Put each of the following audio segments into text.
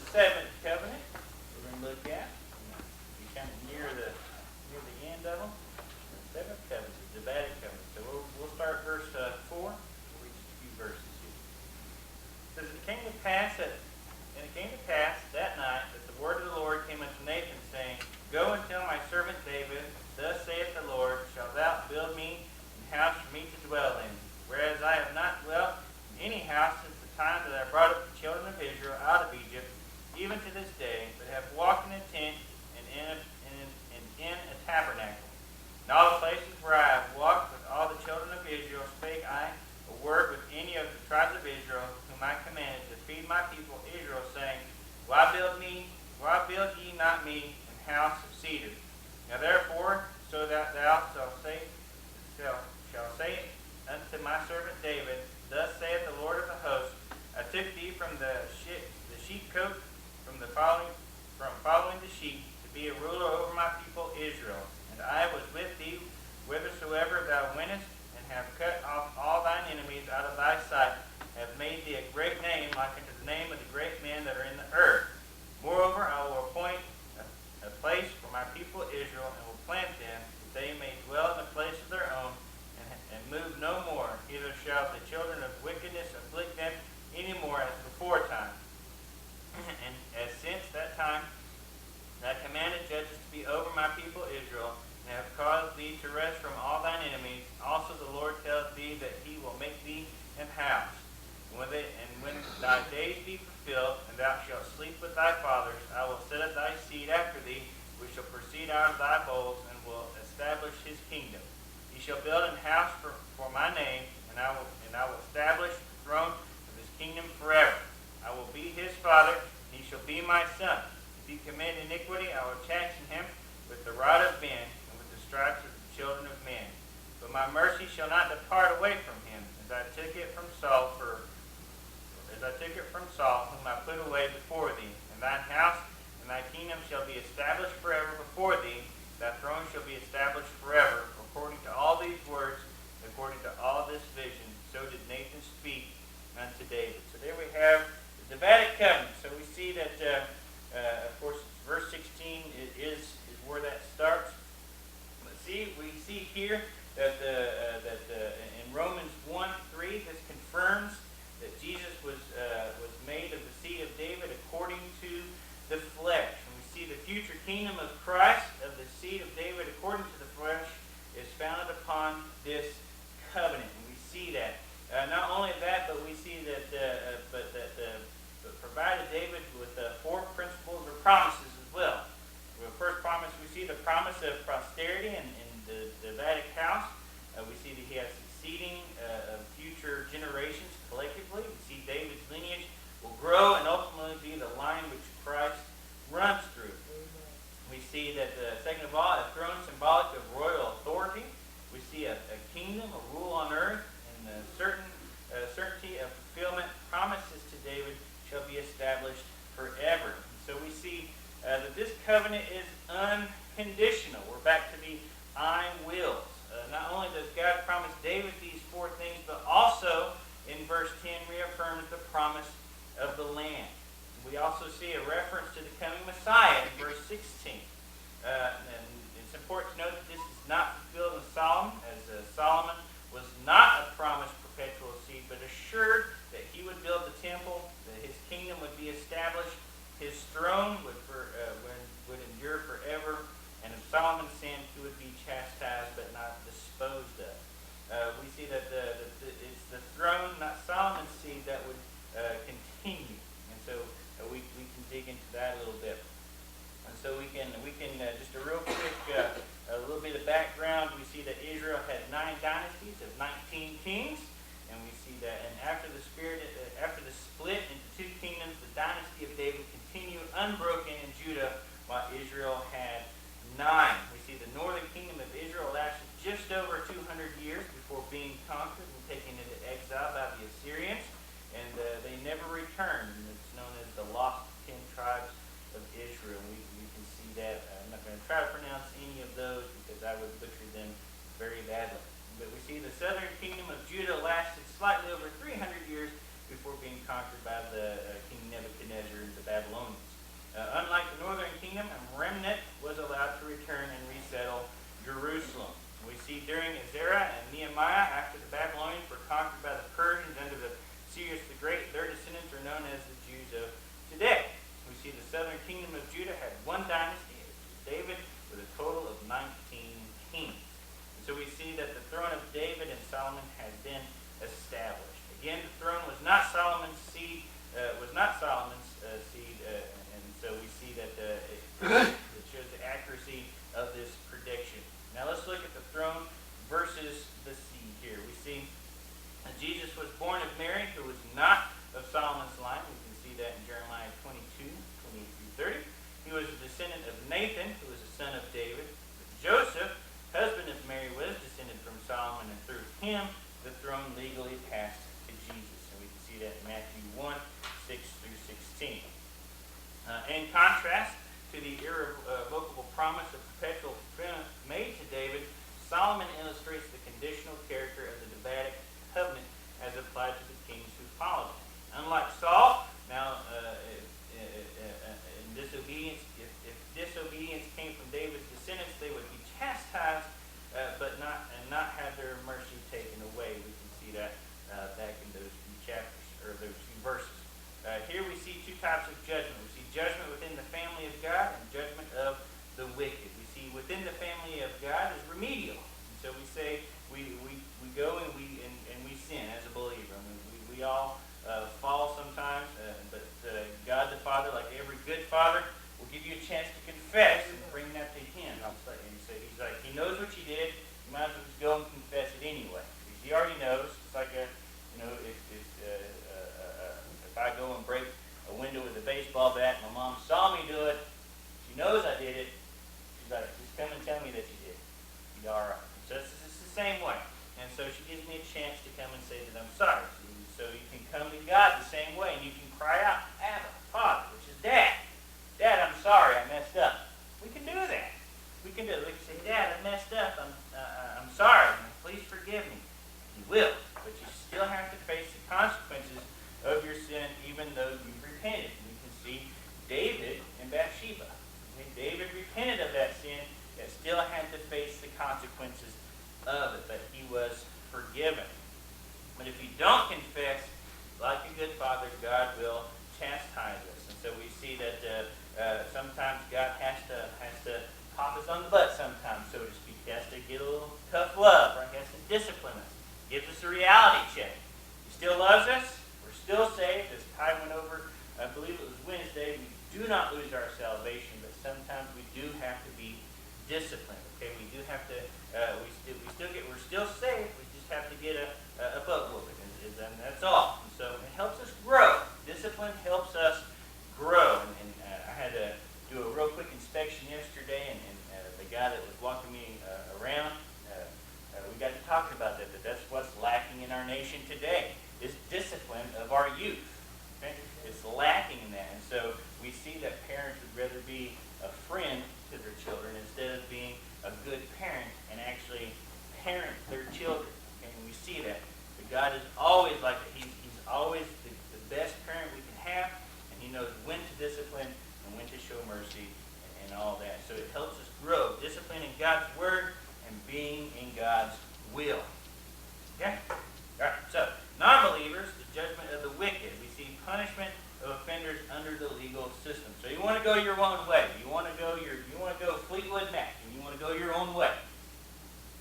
seventh covenant we're going to look at. We kind of near the end of them. The seventh covenant, the Davidic covenant. So we'll start verse 4. We'll read just a few verses here. It says, it came to pass that night that the word of the Lord came unto Nathan, saying, Go and tell my servant David, Thus saith the Lord, Shalt thou build me an house for me to dwell in? Whereas I have not dwelt in any house since the time that I brought up the children of Israel out of Egypt, even to this day, but have walked in a tent and in a tabernacle. In all the places where I have walked with all the children of Israel, spake I a word with any of the tribes of Israel, whom I commanded to feed my people Israel, saying, Why build ye not me an house of cedar? Now therefore, so that thou shalt say unto my servant David, Thus saith the Lord of the hosts, I took thee from the sheepcote, from following the sheep, to be a ruler over my people Israel. And I was with thee whithersoever thou wentest, and have cut off all thine enemies out of thy sight, have made thee a great name, like unto the name of the great men that are in the earth. Moreover, I will appoint a place for my people Israel, and will plant them, that they may dwell in the place of their own, and move no more. Neither shall the children of wickedness afflict them any more as before time. And as since that time I commanded judges to be over my people Israel, and have caused thee to rest from all thine enemies, also the Lord tells thee that he will make thee an house. And when thy days be fulfilled, and thou shalt sleep with thy fathers, I will set up thy seed after thee, which shall proceed out of thy bowels, and will establish his kingdom. He shall build an house for my name, and I will establish the throne of his kingdom forever. I will be his father, and he shall be my son. If he commit iniquity, I will chasten him with the rod of men, and with the stripes of the children of men. But my mercy shall not depart away from him, as I took it from Saul, whom I put away before thee. And thine house and thy kingdom shall be established forever before thee. Thy throne shall be established forever. According to all these words, according to all this vision, so did Nathan speak unto David. So there we have the Davidic covenant. So we see that, of course, verse 16 is where that starts. But see, we see here that in Romans 1:3, this confirms that Jesus was made of the seed of David according to the flesh. And we see the future kingdom of Christ, of the seed of David according to the flesh, is founded upon this covenant. And we see that. Not only that, but we see that provided David with 4 principles or promises as well. The first promise, we see the promise of prosperity in the Davidic house. We see that he has succeeding of future generations collectively. We see David's lineage will grow and ultimately be the line which Christ runs through. We see that, second of all, a throne symbolic of royal authority. We see a kingdom, a rule on earth, and the certainty of fulfillment. Promises to David shall be established forever. So we see that this covenant is unconditional. We're back to the I wills. Not only does God promise David these 4 things, but also in verse 10 reaffirms the promise of the land. We also see a reference to the coming Messiah in verse 16. And it's important to note that this is not fulfilled in Solomon, as Solomon was not a promised perpetual seed, but assured that he would build the temple, that his kingdom would be established, his throne would endure forever, and if Solomon sinned, he would be chastised but not disposed of. We see that it's the throne, not Solomon's seed, that would continue. And so we can dig into that a little bit. And so we can just a real quick, a little bit of background. We see that Israel had 9 dynasties of 19 kings. And we see that, and after the split into 2 kingdoms, the dynasty of David continued unbroken in Judah, while Israel had 9. We see the northern kingdom of Israel lasted just over 200 years before being conquered and taken into exile by the Assyrians, and they never returned. And it's known as the lost 10 tribes of Israel. We can see that. I'm not going to try to pronounce any of those because I would butcher them very badly. But we see the southern kingdom of Judah lasted slightly over 300 years before being conquered by the King Nebuchadnezzar and the Babylonians. kingdom and remnant was allowed to return and resettle Jerusalem. We see during Ezra and Nehemiah, after the Babylonians were conquered by the Persians under the Cyrus the Great, their descendants are known as the Jews of today. We see the southern kingdom of Judah had one dynasty, it was David, with a total of 19 kings. And so we see that the throne of David and Solomon has been established. Again, the throne was not Solomon's seed, and so we see that it shows the accuracy of this prediction. Now let's look at the throne versus the seed here. We see that Jesus was born of Mary, who was not of Solomon's line. We can see that in Jeremiah 22:28-30. He was a descendant of Nathan, who was a son of David. Joseph, husband of Mary, was descended from Solomon, and through him the throne legally passed to Jesus. And we can see that in Matthew 1:6-16. In contrast to the irrevocable promise of perpetual fulfillment made to David, Solomon illustrates the conditional character of the Davidic covenant as applied to the kings who followed him. Unlike Saul, now in disobedience, if disobedience came from David's descendants, they would be chastised, but not have their mercy taken away. We can see that back in those few chapters or those few verses. Here we see two types of judgment. We see judgment within the family of God and judgment of the wicked. We see within the family of God is remedial. And so we say we go and we sin as a believer. I mean, we all fall sometimes, but God the Father, like every good father, will give you a chance to confess and bring that to Him. And He's like, He knows what you did. You might as well just go and confess it anyway, because He already knows. It's like if I go and break a window with a baseball bat, my mom saw me do it. She knows I did it. She's like, just come and tell me that you did. You'd be all right. So it's the same way. And so she gives me a chance to come and say that I'm sorry. So you can come to God the same way, and you can cry out, Abba, Father, which is Dad. Dad, I'm sorry, I messed up. We can do that. We can do it. We can say, Dad, I messed up. I'm sorry. Please forgive me. He will, but you still have to face the consequences of your sin, even though you've repented. We can see David and Bathsheba. When David repented of that sin, yet still had to face the consequences of it, but he was forgiven. But if you don't confess, like a good father, God will chastise us. And so we see that sometimes God has to pop us on the butt sometimes, so to speak. He has to get a little tough love, right? He has to discipline us. Gives us a reality check. He still loves us. We're still saved. As Ty went over, I believe it was Wednesday, we do not lose our salvation, but sometimes we do have to be disciplined. Okay, we do have to. We're still saved. We just have to get a butt whooping, and that's all. And so it helps us grow. Discipline helps us grow. And I had to do a real quick inspection yesterday, and the guy that was walking me around, we got to talking about that that's what's lacking in our nation today is discipline of our youth. Okay? It's lacking in that. And so we see that parents would rather be a friend to their children instead of being a good parent and actually parent their children. Okay? And we see that. But God is always like that. He's always the best parent we can have, and He knows when to discipline and when to show mercy and all that. So it helps us grow. Discipline in God's Word and being in God's will. Okay? All right. So, non-believers, the judgment of the wicked. We see punishment of offenders under the legal system. So you want to go your own way. You want to go Fleetwood Mac, and you want to go your own way.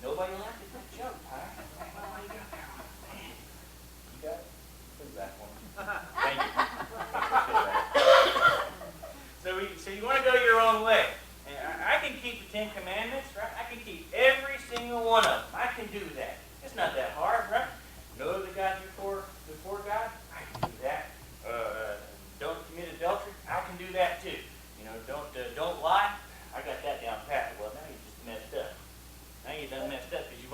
Nobody laughed at that joke, Ty. Why you got that one? Man. You got it? Put it back on. Thank you. So you want to go your own way. And I can keep the Ten Commandments, right? I can keep every single one of them. I can do that. It's not that hard, right? Know the God before God? I can do that. Don't commit adultery? I can do that too. Don't lie? I got that down pat. Well, now you just messed up. Now you done messed up because you've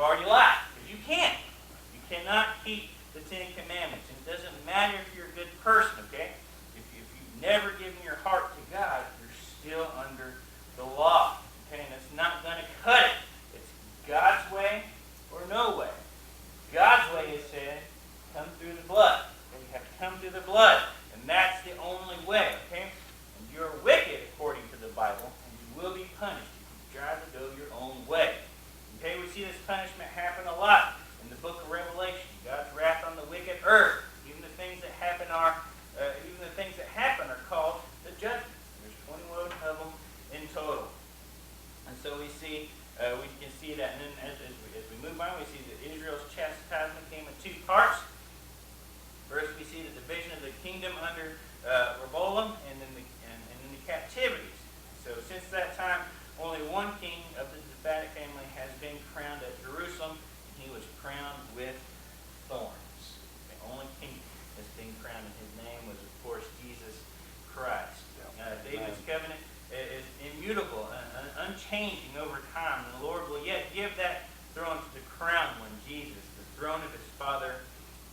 changing over time. And the Lord will yet give that throne to the crowned one, Jesus, the throne of his father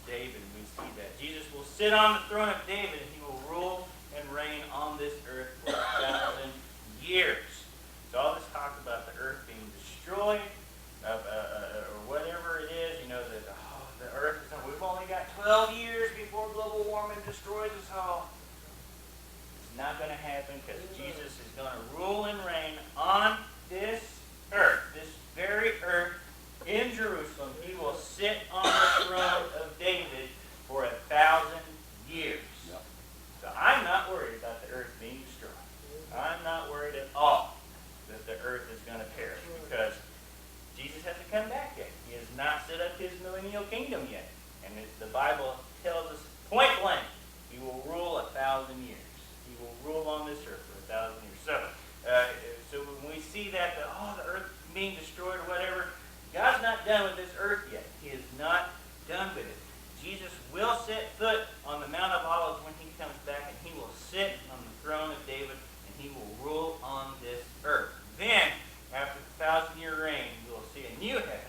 David. And we see that. Jesus will sit on the throne of David, and he will rule and reign on this earth for 1,000 years. So all this talk about the earth being destroyed, or whatever it is, the earth is, we've only got 12 years before global warming destroys us all. It's not going to happen, because Jesus is going to rule and reign on this earth, this very earth in Jerusalem. He will sit on the throne of David for 1,000 years. Yep. So I'm not worried about the earth being destroyed. I'm not worried at all that the earth is going to perish, because Jesus hasn't come back yet. He has not set up his millennial kingdom yet. And the Bible tells us point blank, he will rule 1,000 years. He will rule on this earth for 1,000 years. So when we see that, the earth being destroyed or whatever, God's not done with this earth yet. He is not done with it. Jesus will set foot on the Mount of Olives when he comes back, and he will sit on the throne of David, and he will rule on this earth. Then, after the 1,000-year reign, we will see a new heaven